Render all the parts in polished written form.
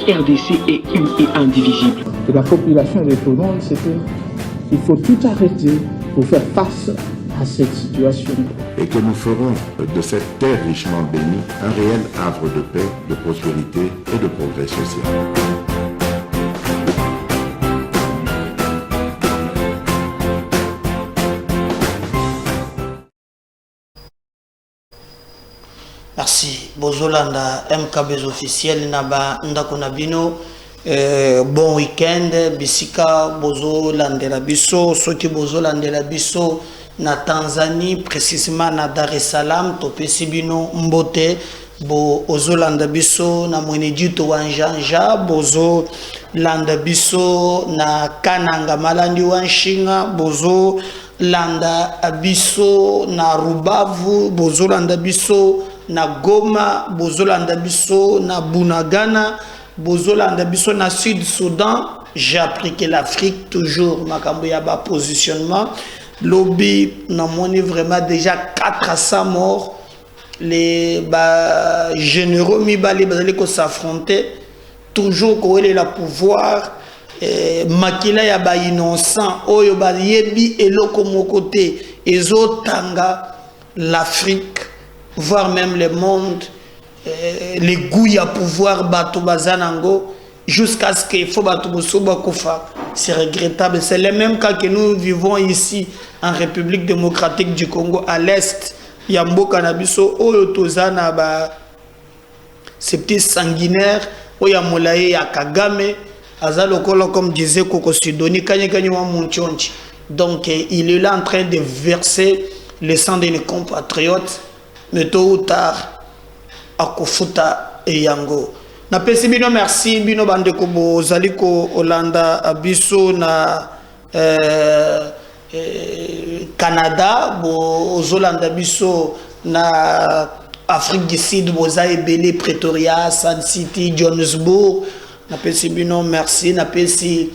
RDC est une et indivisible. Et la population répondante, c'est qu'il faut tout arrêter pour faire face à cette situation. Et que nous ferons de cette terre richement bénie un réel havre de paix, de prospérité et de progrès social. Merci. Bozolanda MKB's officiel naba ndakona bino. Bon week-end. Bisika Bozolandela biso. Soki Bozolandela biso na Tanzanie, précisément na Dar es Salaam. Topesi bino mbote. Bozolanda biso na Mwenedito Wanjanja. Bozolanda biso na Kananga Malandi Wanshinga. Bozolanda biso na Rubavu. Bozolanda biso na Goma, Bozolanda biso na Bunagana, Bozolanda biso na Sud-Soudan. J'ai appris que l'Afrique, toujours, makambo ya ba positionnement. Lobby, n'a moni vraiment déjà 400 morts. Les généraux mi-bali ko s'affronter. Toujours qu'on ait le pouvoir. Makila ya ba innocent. Oyo ba yebi eloko mokote. Ezotanga l'Afrique, voire même le monde, les goûts à pouvoir bateau bazanango jusqu'à ce qu'il faut bateau kofa. C'est regrettable. C'est le même cas que nous vivons ici en République démocratique du Congo à l'est. Yambo Kanabiso, Oyo Tozana, ces petits sanguinaires, Oya Molaye, ya Kagame, Azalokolo, comme disait Koko Sidoni, Kanyekanyewa Munchonchi. Donc il est là en train de verser le sang de nos compatriotes. Mais tôt ou tard, Akofuta et Yango. Na pesi bino merci bino bandeko bozaliko Hollanda abiso na Canada bozolanda biso na Afrique du Sud boza ebele Pretoria, Sun City, Johannesburg. Na pesi bino merci na pesi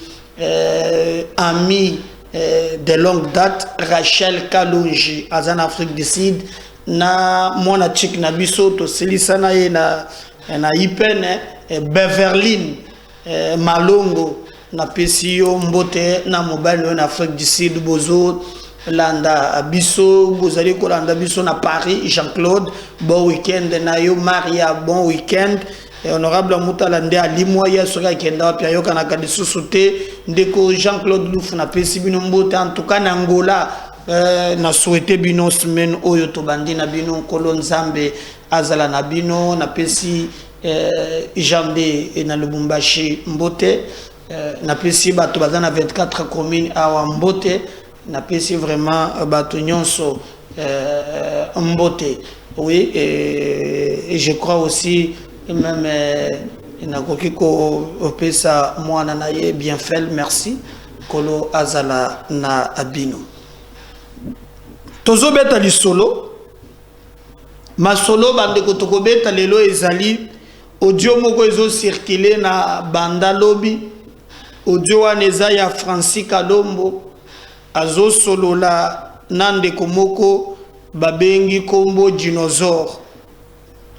ami de longue date Rachel Kalonji en Afrique du Sud. Na mwana chik na biso to selisana ye na ipene Beverly Malongo na pesio mbote na mobile en Afrique du Sud bozo landa biso bozali ko landa biso na Paris. Jean-Claude bon week-end na yo. Maria bon week-end. Honorable Moutalande ali moya soka kenda pia yo kana kadisusu te ndeko Jean-Claude Louf na pesi bino mbote en tout cas na Angola. Na souhaité bino semaine oyo to bandi na bino kolonzambe azala na bino na pesi jambe na Lubumbashi mbote na pesi bato bazana 24 communes awa mbote na pesi vraiment bato nyonso mbote. Oui, et je crois aussi même na kokiko opesa mwana na ye bien fait, merci kolo azala na abino. Tozo beta li solo masolo bande ko toko beta lelo ezali audio moko ezo circuler na banda lobby. Audio waneza ya Francis Kalombo azo solola nande komoko babengi kombo dinosaure.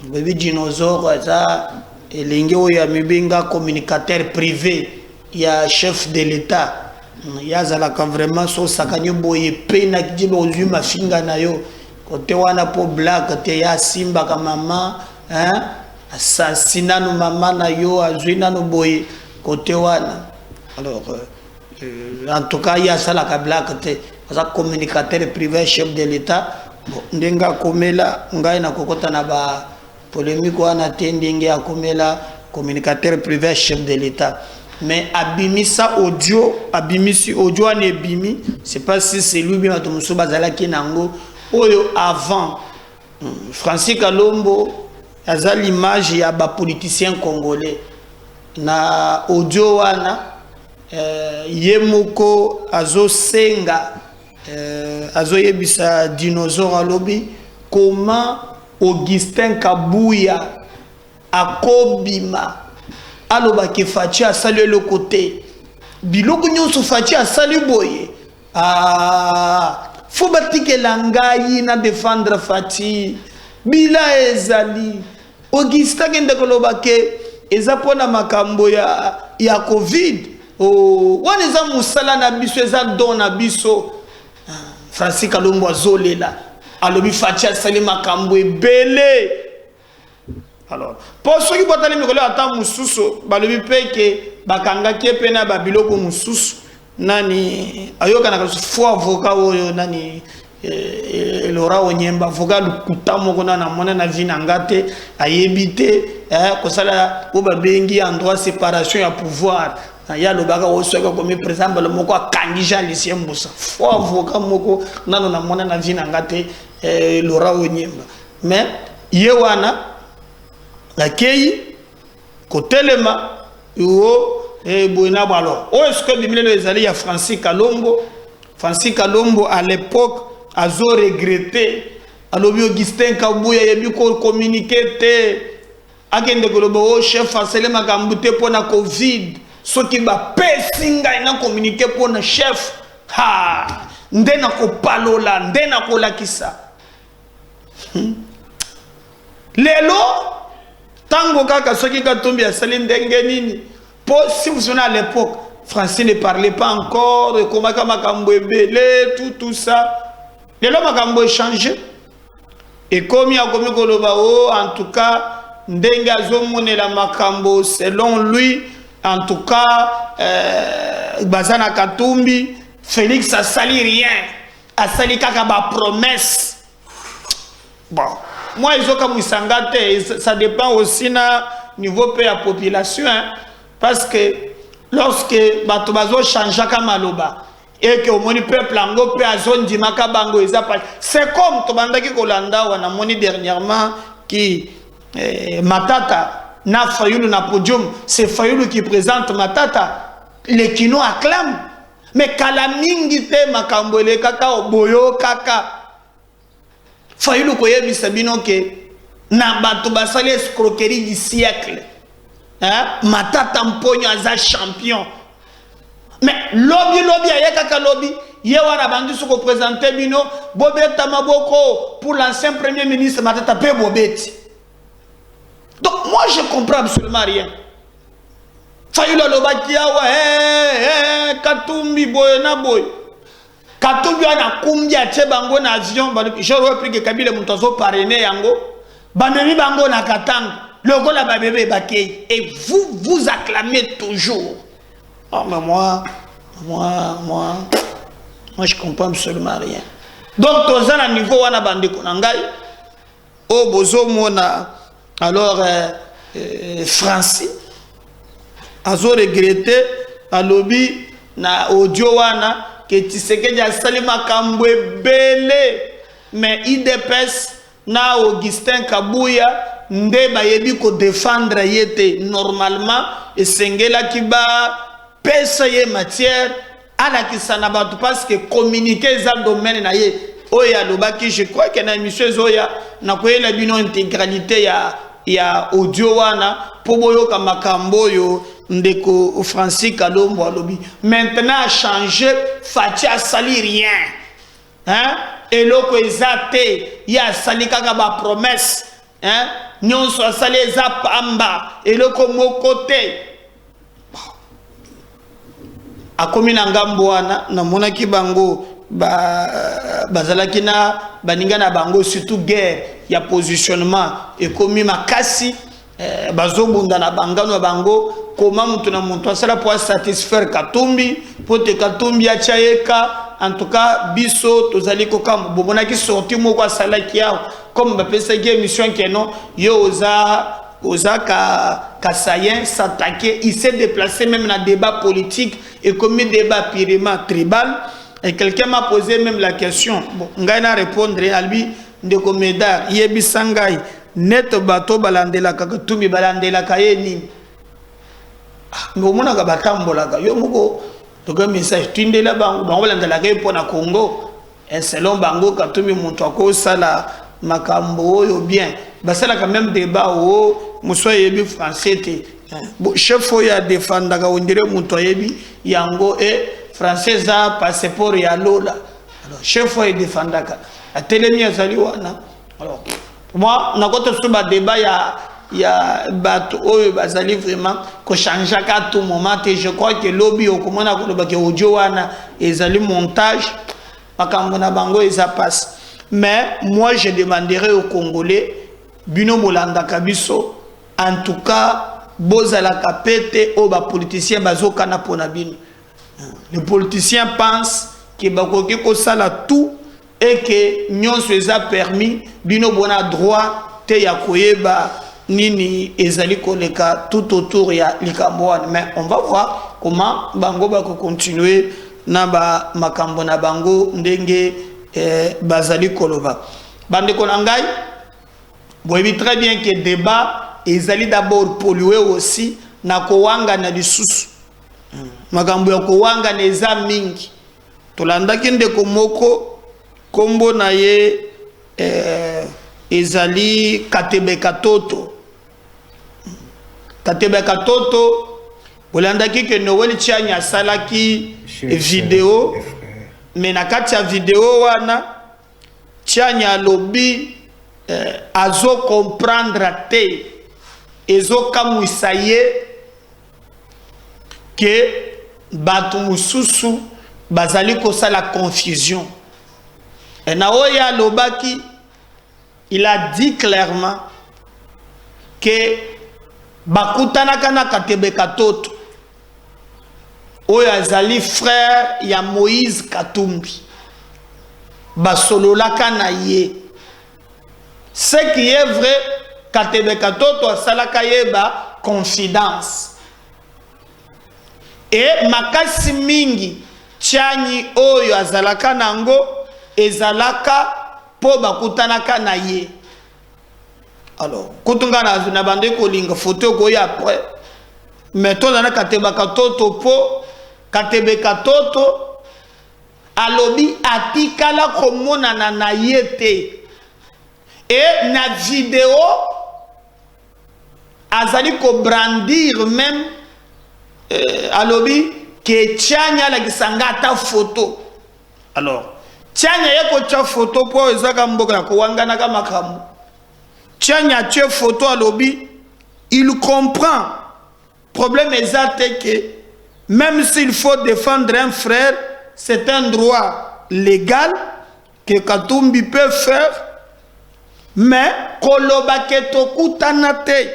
Baby dinosaure aza elenge oya mibenga communicateur privé ya chef de l'État. Yazalaka vraiment so sakanyo boye pena kijiba ozu mafinga na yo kote wana po black te ya simba ka mama assassinat no mama na yo azwina no boye kote wana. Alors en tout cas ya sala ka black te za communicateur privé chef de l'État. Bon ndenga komela ngai na kokota na ba polémique wana te ndenge ya komela communicateur privé chef de l'État. Mais abimisa audio, abimisi audio ane bimi, c'est pas si c'est lui bien automuso bazala ki nango. Oyo avant Francis Kalombo aza l'image ya ba politicien congolais. Na audio wana yemoko azo senga azo yebisa dinosaure alobi comment Augustin Kabuya akobima aloba ke Fachi a salué le côté biloko nyonso Fachi a salué boye faut batike langai na défendre Fachi bila ezali Augustin kende koloba ke eza pona makambo ya Covid. Wana eza musala na biso eza don na biso. Francis Kalombo azolela alobi fachi asali makambo ebele. Alors pour ceux qui botali mikolo ata mususu balobi peke bakangaki pe na babiloko mususu nani ayoka na fo avocat oyo nani Laura Onyemba avocat lukuta moko na mona na vie ngate ayebite kosala o babengi en droit séparation ya pouvoir ya lobaka osoka comme président le moko akangi Jean Lucien Mbusa fo avocat moko nano na mona na vie ngate Laura Onyemba mais yewana akei kotelema yo boina balo o est-ce que bimile les alliés ya Francis Kalombo à l'époque azo regretté alobi Augustin Kabuya yebi ko communiquer te akende kolobo chef asele makambo te pona Covid soki ba pesinga ina communiquer pona chef ha ndena ko palola ndena ko lakisa lelo tango kaka soki katumbi asali ndenge nini po si vous souvenez à l'époque Français ne parlait pas encore de comment makambo ebele tout ça lelo makambo changé et comme ya komi koloba en tout cas ndenge azomonela makambo selon lui en tout cas bazana katumbi Félix asali rien asali kaka ba promesse bon moi ils ont comme Isangate ça dépend aussi na niveau de la population hein, parce que lorsque batobazo changea kama maloba et que au moni peuple ango pe azon dimaka bango c'est comme tobandaki kolanda wana moni dernièrement qui Matata na Fayulu na podium c'est Fayulu qui présente Matata les kino acclament mais kalamingi te makambo le kaka boyo kaka Fayulu koyebi sabino ke na bato basali escroquerie du siècle hein Matata mponyo aza champion mais lobby ayeka lobby ye wana bandi soko présenter bino bobeta maboko pour l'ancien premier ministre Matata pe bobeti. Donc moi je comprends absolument rien. Fayulu lobaki awa Katumbi boy na boy Katumbi ana kumbi atie bango na avion je repris que Kabila Muntazo parrainé yango bamemi bango na Katanga lokola ba bébé bakei et vous acclamez toujours. Oh mais moi je comprends absolument rien. Donc toza na niveau wana bandeko na ngai o bozo mona alors Francis azo regretté alobi na audio wana que Tshisekedi asali makambo ebele mais IDPS na Augustin Kabuya nde bayebi ko défendre yete normalement esengela kiba pesa ye matière ala kisana batu parce que communiquer za domaine na ye oya lobaki je crois que na émission zoya na koyela bino intégralité ya audio wana po boyoka makambo yo ndeko Francis Kalombo alobi maintenant a changé Fachi asali rien hein eloko ezate ya sali kaka ba promesse hein nyonso asali eza pamba eloko mokote akomi na ngambo wana na monaki bango bazalaki na baninga na bango surtout guerre ya positionnement ekomi makasi bazobunda na bangano bango comment mutu na muntu asala pour satisfaire Katumbi pour te Katumbi achayeka en tout cas biso tozali ko kam bomonaki sorti moko asala kiao comme bapesa ki émission keno yo oza Kassayen s'attaquer il s'est déplacé même dans débat politique et comme débat purement tribal et quelqu'un m'a posé même la question bon ngai na répondre à lui ndeko Médard yebi sangai net bato balandela Katumbi balandela kayeni mais au mona ka batambola ka yo moko to ka message tindela bango balandela kay pona Congo et selon bango Katumbi muntu akosala makambo oyo bien basala quand même débat o muso yebi français te chef oya défendre ka ondire muntu yebi yango français za passeport ya lola alors chef oya défendre ka atelemi azali wana alors moi na kote suba débat ya ya bato oyo bazali vraiment ko changer à tout moment et je crois que lobby au comment na ko ba audio wana ezali montage makambo na bango eza passe. Mais moi je demanderai aux Congolais bino bolanda kabiso en tout cas bozala kapete o ba politiciens bazoka na pona bino. Les politiciens pensent que bakoki ko sala tout et que nyonso eza permis bino bona droit te ya koyeba nini ezali koleka tout autour ya likambo wana. Mais on va voir comment bango bako continuer na ba makambo na bango ndenge bazali koloba. Bande konangai boyebi très bien que débat ezali d'abord pollué aussi na kowanga na lisusu. Makambo ya kowanga na eza mingi. Tolandaki ndeko moko kombo na ye ezali Katebe Katoto. Katebe Katoto bolandaki ke Noel Tchanya salaki vidéo mais na kati ya vidéo wana Tchanya lobi azo comprendre te ezo kamwisa ye que batu mususu bazali kosala confusion. Et Naoya Lobaki, il a dit clairement que Bakutanaka na Katebe Katoto oyo azali frère ya Moïse Katumbi basololaka na ye. Ce qui est vrai, Katebe Katoto asalaka yeba confidence. Et makasi mingi Tchani oyo azalaka nango ezalaka po bakutanaka na ye. Alors, kutunga na bande ko linga photo ko ya après. Mais to na Katebe Katoto po Katebe Katoto alobi atikala komona na yete. Et na vidéo azali ko brandir même alobi que Tchanya la gisangata photo. Alors Tchanya yeko cha photo po ezaka mboka ko wangana ka makambo. Tchanya tche photo alobi il comprend. Problème exact que même s'il faut défendre un frère, c'est un droit légal que Katumbi peut faire. Mais koloba keto kutanate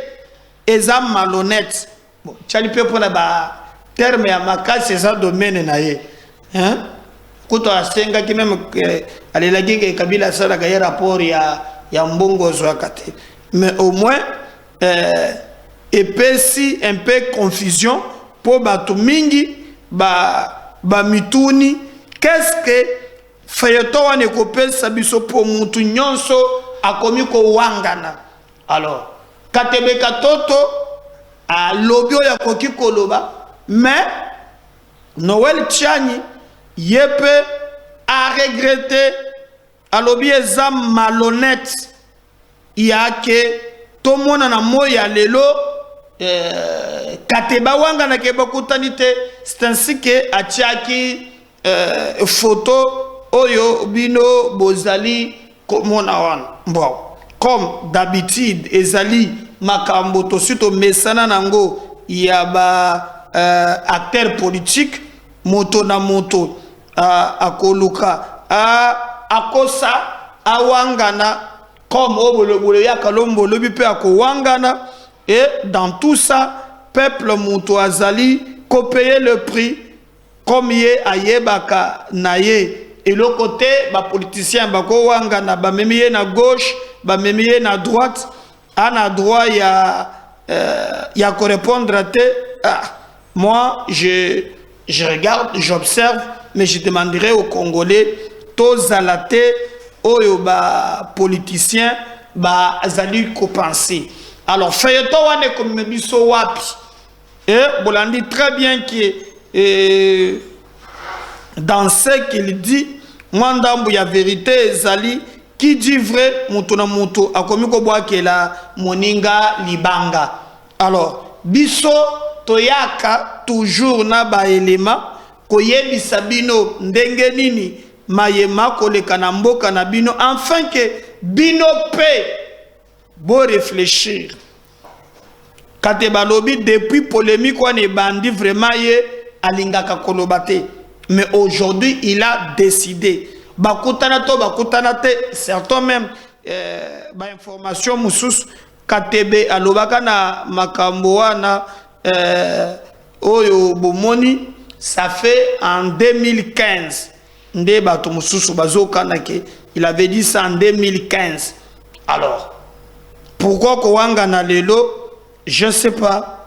eza malhonnête. Bon, Tchali peut prendre ba terme ya makasi eza domaine na ye. Hein? Kuto asenga ki même alelaki ke Kabila sala ka rapport ya mbongo zwakate. Mais au moins epesi un peu confusion pour batu mingi ba mituni. Qu'est-ce que fayeto wane kopesa biso po mutu nyonso akomi ko wangana. Alors Katebe Katoto a lobio ya koki koloba, mais Noel Tchani yepe a regretté a lobby eza malhonnête yake to mona na moya lelo Kateba wanga na keba kutanite. C'est ainsi que atiaki photo oyo bino bozali komona wana. Bon, comme d'habitude ezali makambo to suto mesana nango ya ba acteur politique moto na moto akoluka akosa awangana comme obolobolo ya kalombo lobi pe akowangana. Et dans tout ça peuple moto azali ko payer le prix comme ye ayebaka naye. Et le côté ba politicien bako wangana ba memiye na gauche ba memiye na droite ana droit ya correspondre à te. Moi je regarde, j'observe, mais je demanderai aux Congolais tous à la tête oyo ba politicien ba azali ko penser. Alors feuilleton wane comme biso wapi. Et bolandi très bien que dans ce qu'il dit mwandambu ya vérité ezali qui dit vrai mutu na mutu akomi ko bwakela moninga libanga. Alors biso toyaka toujours na ba elema koyebisa bino ndenge nini mayema koleka na mboka na bino afin que bino pe bo réfléchir kate balobi depuis polémique on est bandi vraiment ye alingaka kolobate. Mais aujourd'hui il a décidé bakutana to bakutana te certains même ba information musus katebe alobaka na makambo wana oyo bomoni ça fait en 2015 nde bato mususu bazokana ke il avait dit ça en 2015. Alors pourquoi kowanga na lelo je sais pas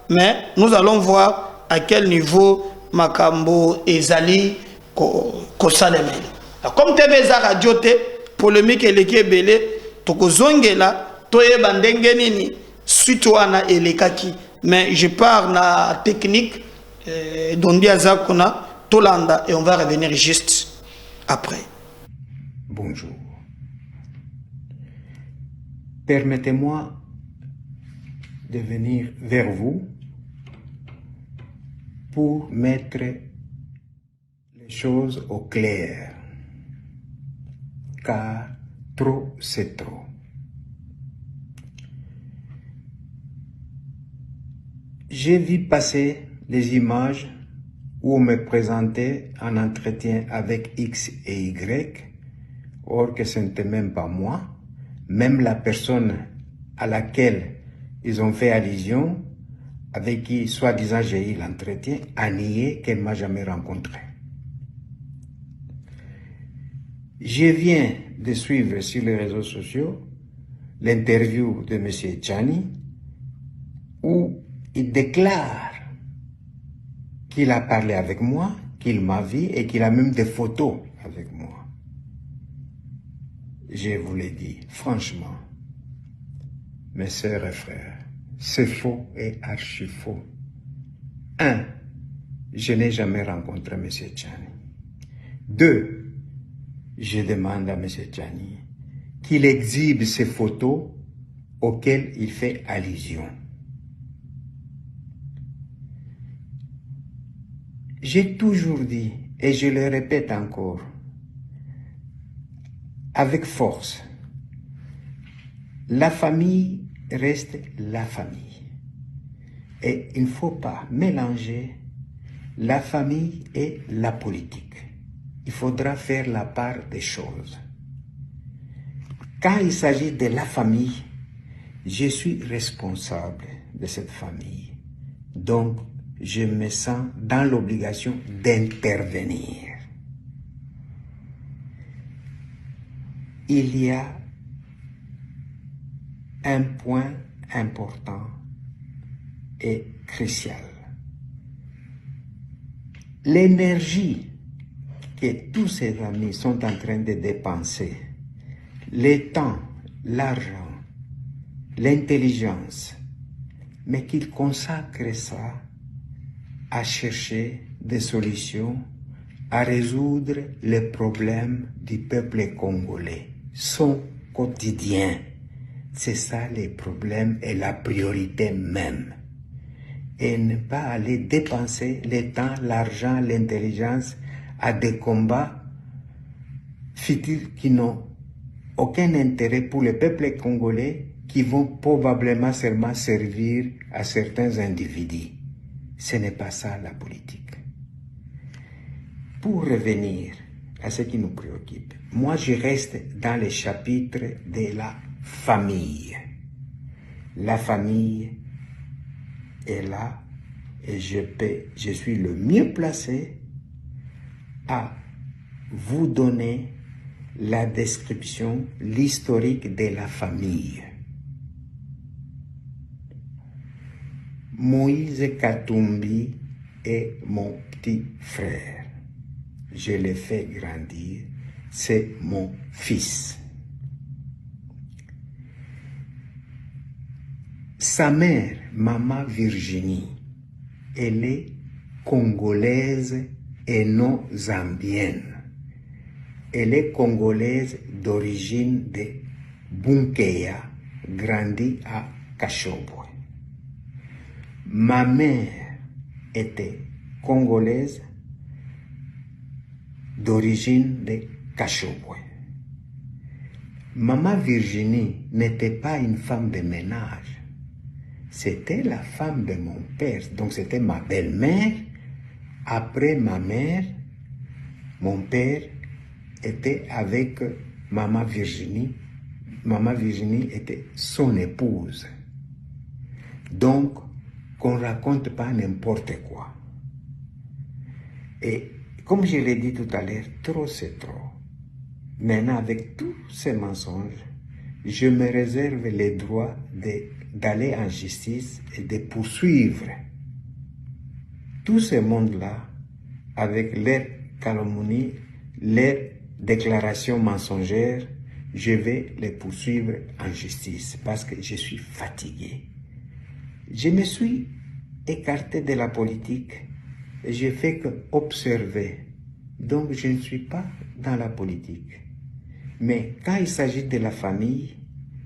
mais nous allons voir à quel niveau makambo ezali ko salemeli. Comme TV za radio te polémique eleki ebele tokozongela toyeba ndenge nini suite wana elekaki. Mais je pars na technique dondi azakuna tolanda et on va revenir juste après. Bonjour. Permettez-moi de venir vers vous pour mettre les choses au clair, car trop c'est trop. J'ai vu passer les images où on me présentait un entretien avec X et Y, or que ce n'était même pas moi. Même la personne à laquelle ils ont fait allusion, avec qui soi-disant j'ai eu l'entretien, a nié qu'elle ne m'a jamais rencontré. Je viens de suivre sur les réseaux sociaux l'interview de M. Tchani, où il déclare qu'il a parlé avec moi, qu'il m'a vu et qu'il a même des photos avec moi. Je vous l'ai dit, franchement, mes sœurs et frères, c'est faux et archi faux. 1. Je n'ai jamais rencontré M. Tchani. 2. Je demande à M. Tchani qu'il exhibe ces photos auxquelles il fait allusion. J'ai toujours dit, et je le répète encore, avec force, la famille reste la famille. Et il ne faut pas mélanger la famille et la politique. Il faudra faire la part des choses. Quand il s'agit de la famille, je suis responsable de cette famille. Donc, je me sens dans l'obligation d'intervenir. Il y a un point important et crucial. L'énergie que tous ces amis sont en train de dépenser, le temps, l'argent, l'intelligence, mais qu'ils consacrent ça à chercher des solutions, à résoudre les problèmes du peuple congolais, son quotidien. C'est ça les problèmes et la priorité même. Et ne pas aller dépenser le temps, l'argent, l'intelligence à des combats futiles qui n'ont aucun intérêt pour le peuple congolais, qui vont probablement seulement servir à certains individus. Ce n'est pas ça la politique. Pour revenir à ce qui nous préoccupe, moi je reste dans le chapitre de la famille. La famille est là et je suis le mieux placé à vous donner la description, l'historique de la famille. Moïse Katumbi est mon petit frère. Je l'ai fait grandir. C'est mon fils. Sa mère, Maman Virginie, elle est congolaise et non zambienne. Elle est congolaise d'origine de Bunkeya, grandie à Kashobwe. Ma mère était congolaise d'origine de Kashobwe. Maman Virginie n'était pas une femme de ménage. c'était la femme de mon père. Donc c'était ma belle-mère. Après ma mère, mon père était avec Maman Virginie. Maman Virginie était son épouse. Donc, qu'on ne raconte pas n'importe quoi. Et comme je l'ai dit tout à l'heure, trop c'est trop. Maintenant, avec tous ces mensonges, je me réserve les droits d'aller en justice et de poursuivre tout ce monde-là avec leurs calomnies, leurs déclarations mensongères. Je vais les poursuivre en justice parce que je suis fatigué. Je me suis écarté de la politique et je fais que observer. Donc je ne suis pas dans la politique. Mais quand il s'agit de la famille,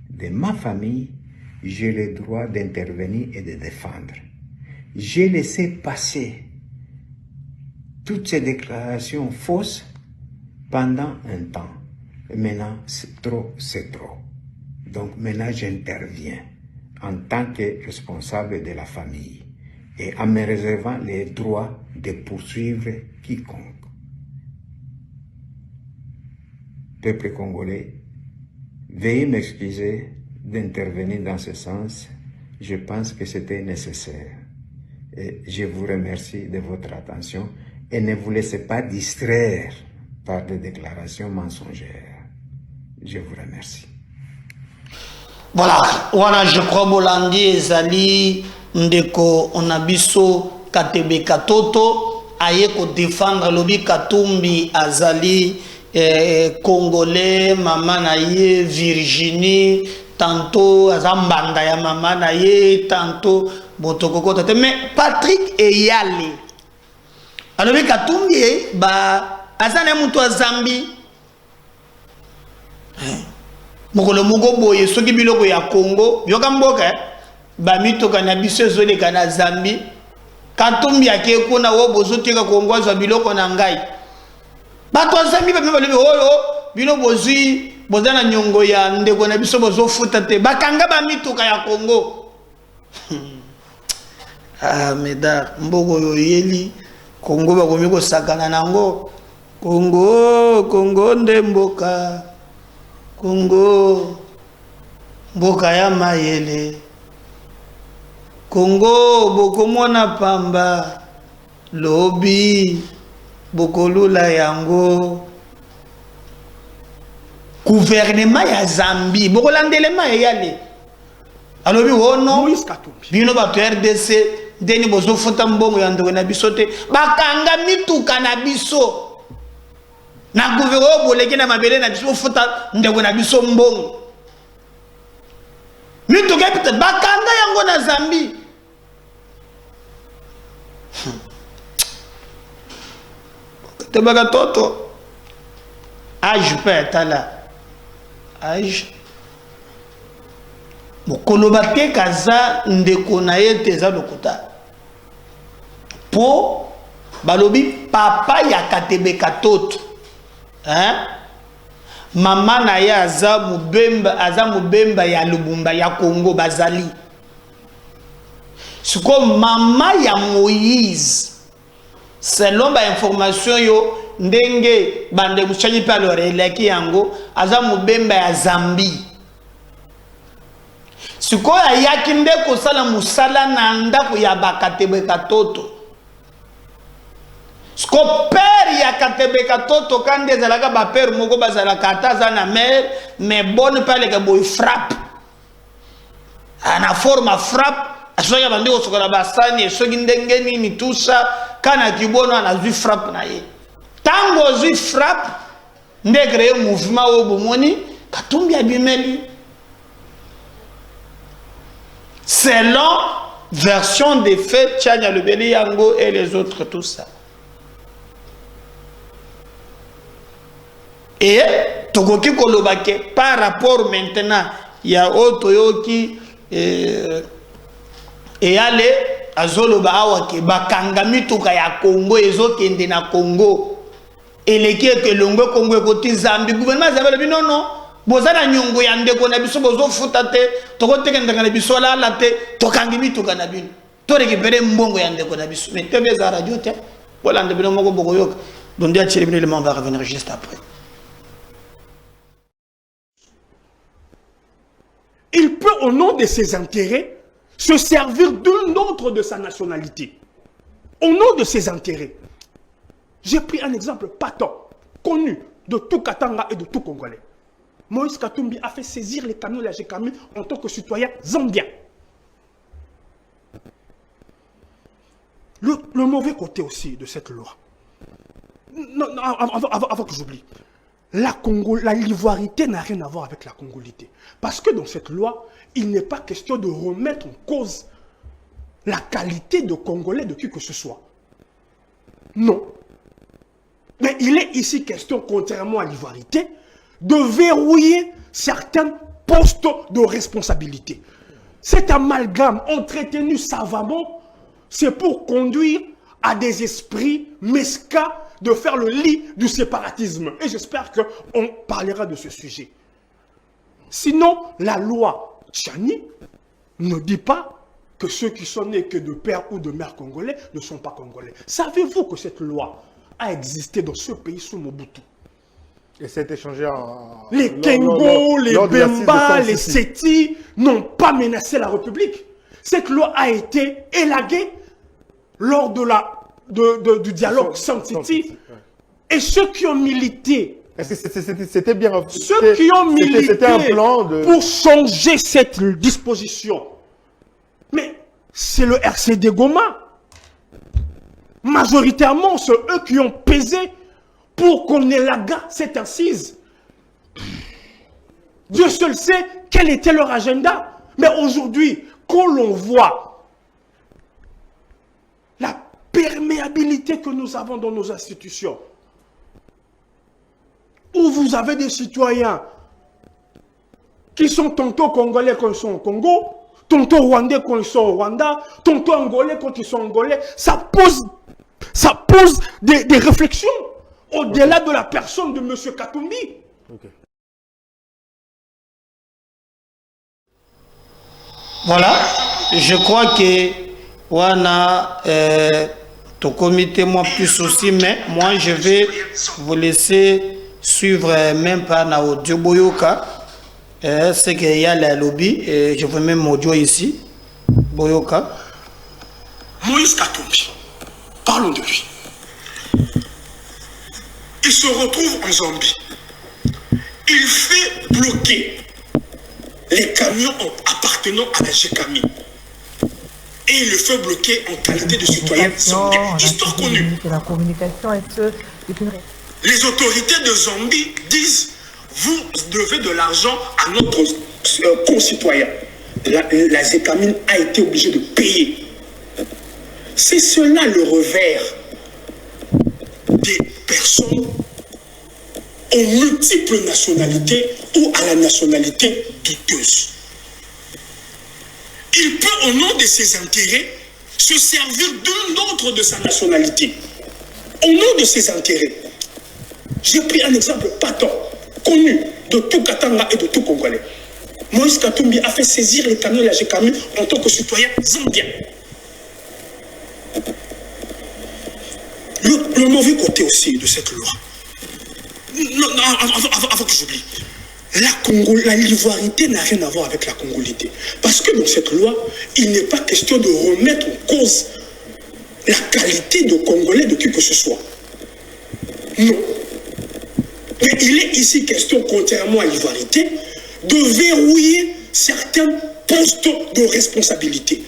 de ma famille, j'ai le droit d'intervenir et de défendre. J'ai laissé passer toutes ces déclarations fausses pendant un temps. Maintenant, c'est trop, c'est trop. Donc maintenant, j'interviens en tant que responsable de la famille et en me réservant les droits de poursuivre quiconque. Peuple congolais, veuillez m'excuser d'intervenir dans ce sens. Je pense que c'était nécessaire. Et je vous remercie de votre attention et ne vous laissez pas distraire par des déclarations mensongères. Je vous remercie. Voilà, voilà, je crois Bolandi ezali ndeko onabiso Katebe Katoto aye ko défendre lobi Katumbi azali Congolais, maman na ye Virginie, tantôt azambanda ya maman na ye, tantôt botokoko tate. Mais Patrick Eyale alobi Katumbi ba azana mutu azambi mokolo moko boye soki biloko ya Congo yoka mboka ba mitoka na biso ezoleka na Zambi Katumbi akeko na wo bozotika Congo azwa biloko na ngai bato azambi ba mibalobi oyo bino bozwi bozana nyongo ya ndeko na biso bozofuta te bakanga ba mitoka ya Congo. Ah meda mboko yo yeli Congo bakomi kosakana nango Congo nde mboka Congo mboka ya mayele Congo bokomona pamba lobi bokolula yango gouvernement ya Zambie bokolandelema yale alobi wono bino bato RDC deni bozofuta mbongo ya ndeko na biso te bakanga mituka na biso na gouvernement boleki na mabele na biso bofuta ndeko na biso mbongo mituka peut-être bakanga yango na Zambie. Tebaka toto âge peut tala âge mokoloba te kaza ndeko na ye teza lokuta po balobi papa ya Katebe Katoto hein mama na ye aza mubemba ya Lubumba ya Congo bazali siko mama ya Moïse selon ba information yo ndenge bande muchanyi pa lo relaki yango aza mubemba ya Zambie siko ayaki nde kosala musala na ndako ya Katebe Katoto siko père ya Katebe Katoto kande ezalaka ba père moko bazalaka ata za na mère mais bonne pas les boy frappe ana forme frappe asoya bande kosokola basani soki ndenge nini tout ça kana kibono anazui frappe na ye tango zui frappe nde créer mouvement au bomoni Katumbi abimeli selon version des faits Tchania le Beli Yango et les autres tout ça et tokoki kolobake par rapport maintenant il y a otoyoki et allez azoloba awake bakanga mituka ya Congo ezokende na Congo eleki ke longwe Congo ekoti Zambie gouvernement zabelo bi non bozana nyongo ya ndeko na biso bozo futa te tokoteke ndanga na biso la te tokangi mituka na bino to récupérer mbongo ya ndeko na biso mais tebe za radio te voilà ndebino moko boko yoka donc dia tcheli le on va revenir juste après. Il peut au nom de ses intérêts se servir d'un autre de sa nationalité au nom de ses intérêts. J'ai pris un exemple patent connu de tout Katanga et de tout Congolais. Moïse Katumbi a fait saisir les camions de la GKMI en tant que citoyen zambien. Le mauvais côté aussi de cette loi, non, avant que j'oublie, la l'ivoirité n'a rien à voir avec la congolité. Parce que dans cette loi, il n'est pas question de remettre en cause la qualité de Congolais de qui que ce soit. Non. Mais il est ici question, contrairement à l'ivoirité, de verrouiller certains postes de responsabilité. Cet amalgame entretenu savamment, c'est pour conduire à des esprits mesquins de faire le lit du séparatisme. Et j'espère qu'on parlera de ce sujet. Sinon, la loi Tchani ne dit pas que ceux qui sont nés que de père ou de mère congolais ne sont pas congolais. Savez-vous que cette loi a existé dans ce pays sous Mobutu? Et c'est échangé en... Les Kengo, les Bemba, les Seti n'ont pas menacé la République. Cette loi a été élaguée lors du dialogue sensitif. Et ceux qui ont milité... Est-ce que c'était bien... Ceux qui ont milité c'était un plan de... pour changer cette disposition. Mais c'est le RCD Goma. Majoritairement, c'est eux qui ont pesé pour qu'on élague cette assise. Dieu seul sait quel était leur agenda. Mais aujourd'hui, quand l'on voit la perméabilité que nous avons dans nos institutions, où vous avez des citoyens qui sont tantôt congolais quand ils sont au Congo, tantôt rwandais quand ils sont au Rwanda, tantôt angolais quand ils sont angolais, ça pose des réflexions au-delà de la personne de M. Katumbi. Okay. Voilà, je crois que Wana, ton comité, moi plus aussi, mais moi je vais vous laisser suivre même pas na audio Boyoka. C'est qu'il y a la lobby, et je veux même audio ici. Boyoka. Moïse Katumbi, parlons de lui. Il se retrouve en Zambie. Il fait bloquer les camions appartenant à la GKMI. Et il le fait bloquer en qualité de citoyen zambien. Histoire connue. La communication est Les autorités de Zambie disent: vous devez de l'argent à notre concitoyen. La GKMI a été obligée de payer. C'est cela le revers des personnes aux multiples nationalités ou à la nationalité douteuse. Il peut, au nom de ses intérêts, se servir d'un autre de sa nationalité. Au nom de ses intérêts. J'ai pris un exemple patent, connu de tout Katanga et de tout Congolais. Moïse Katumbi a fait saisir les camions de la GKMI en tant que citoyen zambien. Le mauvais côté aussi de cette loi, avant que j'oublie, la l'ivoirité n'a rien à voir avec la congolité. Parce que dans cette loi, il n'est pas question de remettre en cause la qualité de Congolais de qui que ce soit. Non. Mais il est ici question, contrairement à l'ivoirité, de verrouiller certains postes de responsabilité.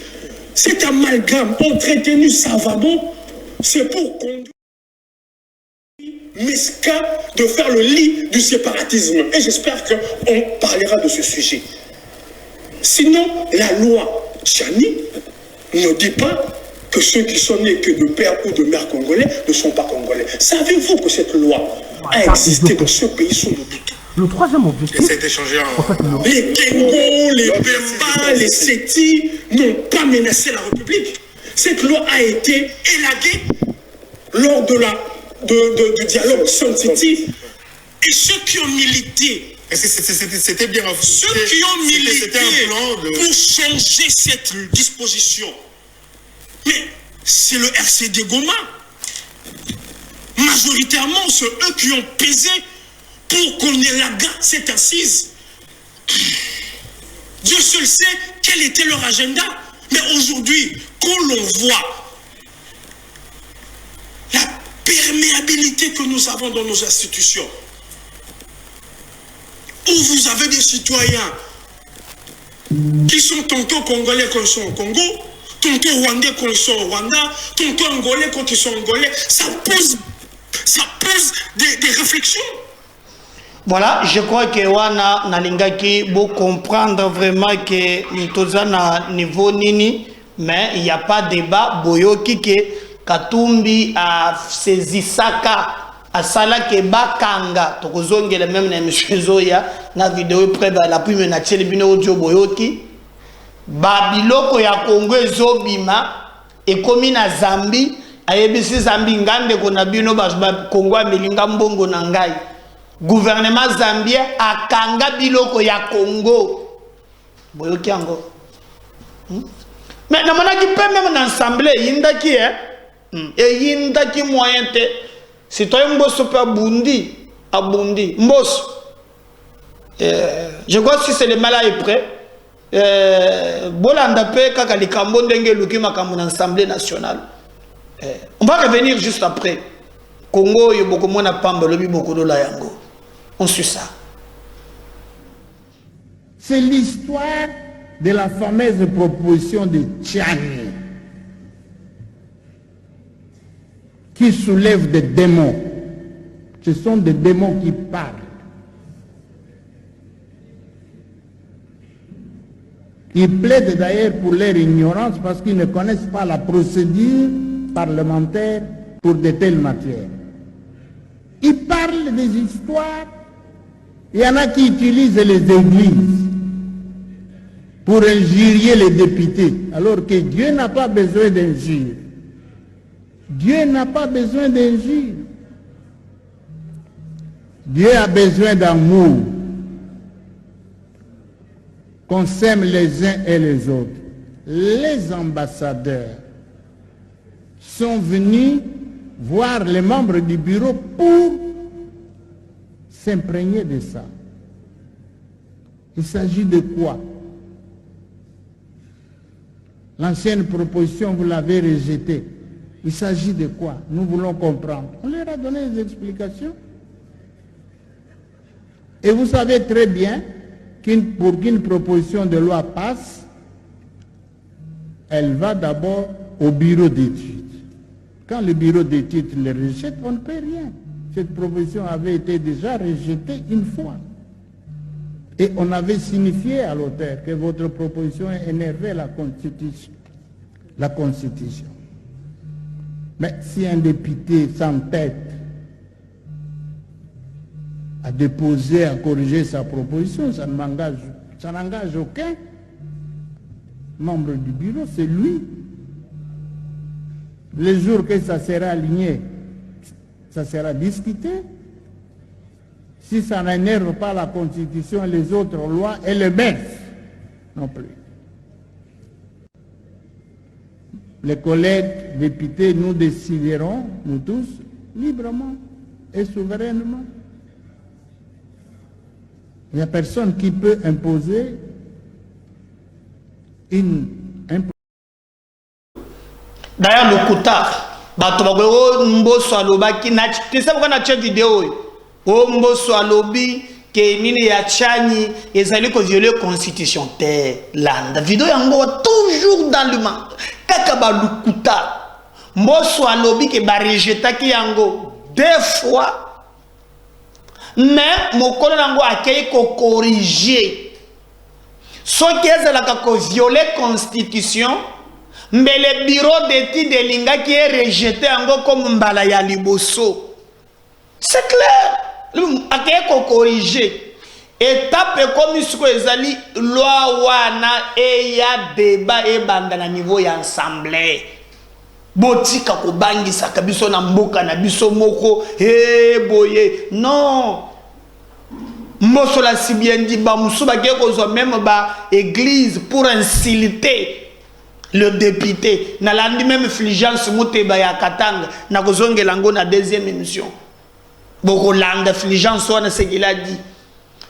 Cet amalgame entretenu savamment, c'est pour conduire mesquin de faire le lit du séparatisme. Et j'espère qu'on parlera de ce sujet. Sinon, la loi Tchani ne dit pas que ceux qui sont nés que de père ou de mère congolais ne sont pas congolais. Savez-vous que cette loi a existé dans ce pays sous Mobutu? Le troisième objectif, les Kengo, les Bemba, les Seti n'ont pas menacé la République. Cette loi a été élaguée lors du dialogue sensitif. Et ceux qui ont milité Et c'était bien. Ceux qui ont milité un plan pour changer cette disposition, mais c'est le RCD Goma. Majoritairement, c'est eux qui ont pesé pour qu'on élague cette assise. Dieu seul sait quel était leur agenda. Mais aujourd'hui, quand l'on voit la perméabilité que nous avons dans nos institutions, où vous avez des citoyens qui sont tantôt congolais quand ils sont au Congo, tantôt rwandais quand ils sont au Rwanda, tantôt angolais quand ils sont angolais, ça pose des réflexions. Voilà, je crois que wana nalingaki beau comprendre vraiment que nous tous à niveau nini, mais il n'y a pas de débat. Boyoki ke Katumbi a saisissaka a sala ke bakanga tokozongela même na monsieur Zoya na vidéo près la puis na tele bino audio boyoki babiloko ya Congo ezobima e komi na Zambie ayebisi Zambie ngande kona bino ba Congo amelinga mbongo na ngai. Gouvernement zambien akanga biloko ya Congo. Boyoki yango. Mais na mona ki peut même dans assemblée yindaki et yindaki moyen te. Citoyen Mbosso peut abundi Mbosso. Je vois si c'est le mal est prêt. Bolanda pe kaka likambo ndenge luki makambo dans assemblée nationale. On va revenir juste après. Congo yo boko mona pamba lobi boko do la yango. On suit ça. C'est l'histoire de la fameuse proposition de Tchani qui soulève des démons. Ce sont des démons qui parlent. Ils plaident d'ailleurs pour leur ignorance parce qu'ils ne connaissent pas la procédure parlementaire pour de telles matières. Ils parlent des histoires. Il y en a qui utilisent les églises pour injurier les députés, alors que Dieu n'a pas besoin d'injures. Dieu n'a pas besoin d'injures. Dieu a besoin d'amour, qu'on s'aime les uns et les autres. Les ambassadeurs sont venus voir les membres du bureau pour s'imprégner de ça. Il s'agit de quoi? L'ancienne proposition, vous l'avez rejetée. Il s'agit de quoi? Nous voulons comprendre. On leur a donné des explications. Et vous savez très bien pour qu'une proposition de loi passe, elle va d'abord au bureau d'études. Quand le bureau d'études le rejette, on ne peut rien. Cette proposition avait été déjà rejetée une fois. Et on avait signifié à l'auteur que votre proposition énervait la Constitution. Mais si un député sans tête a déposé à corriger sa proposition, ça n'engage aucun membre du bureau, c'est lui. Le jour que ça sera aligné, ça sera discuté. Si ça n'énerve pas la Constitution et les autres lois, et le baisse non plus. Les collègues députés, nous déciderons, nous tous, librement et souverainement. Il n'y a personne qui peut imposer D'ailleurs, le Koutard, Mbosso alobaki na tesa bana tche vidéo o Mbosso alobi ke nini ya Tchani ezali ko violer constitution te landa vidéo yango toujours dans le monde kaka ba le Koutard Mbosso alobi ke ba rejeta ki yango deux fois mais mokolo nango akei ko corriger so ki ezala ko violer constitution. Mais le bureau d'études de Linga qui est rejeté encore comme Mbalaya Liboso. C'est clair. Il faut corriger. Étape comme ce que ezali loi wana et ya débat et banda na niveau ya assemblée. Botika ko bangisa kabiso na mboka na biso moko boye. Non. Mosola si bien dit, Bamoussouba qui est même église pour insulter le député. Na landi même fligence Mouteba ya Katanga. Na kozonge lango na deuxième émission. Boko landa fligence wana ce qu'il a dit.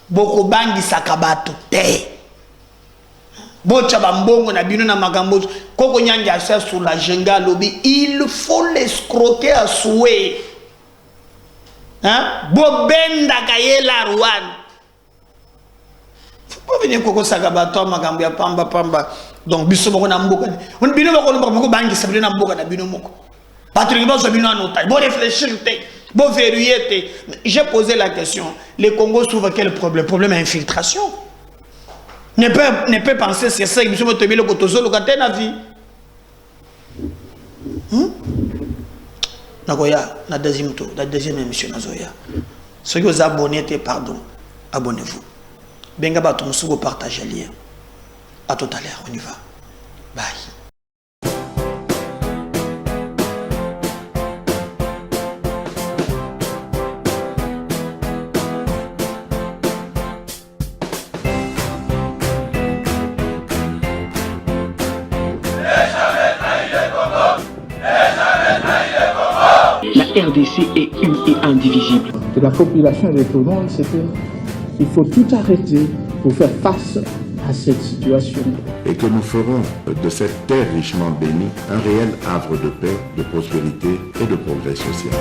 Boko bangi sakabato te. Bocha bambongo na bino na magambo. Koko nyangi asa sur la jenga lobby. Il faut l'escroquer à souhait. Hein? Bobenda kayela Rwanda. Faut pas venir koko sakabato magambo ya pamba pamba. Donc biso boko na mboka. On bino boko bangi sabino na mboka na bino moko. Patrick Bozo bino anotai. Bon réfléchir te. Bon verrouiller te. J'ai posé la question. Le Congo souffre quel problème? Problème d'infiltration. Ne peut penser c'est ça que biso mo tobile ko tozo lokate na vie. Nagoya na deuxième tour, la deuxième émission nazoya. Ceux qui vous abonnez, pardon, abonnez-vous. Benga bato musugo partager le lien. À tout à l'heure, on y va. Bye. La RDC est une et indivisible. De la population de tout le monde, c'est qu'il faut tout arrêter pour faire face à cette situation. Et que nous ferons de cette terre richement bénie un réel havre de paix, de prospérité et de progrès social.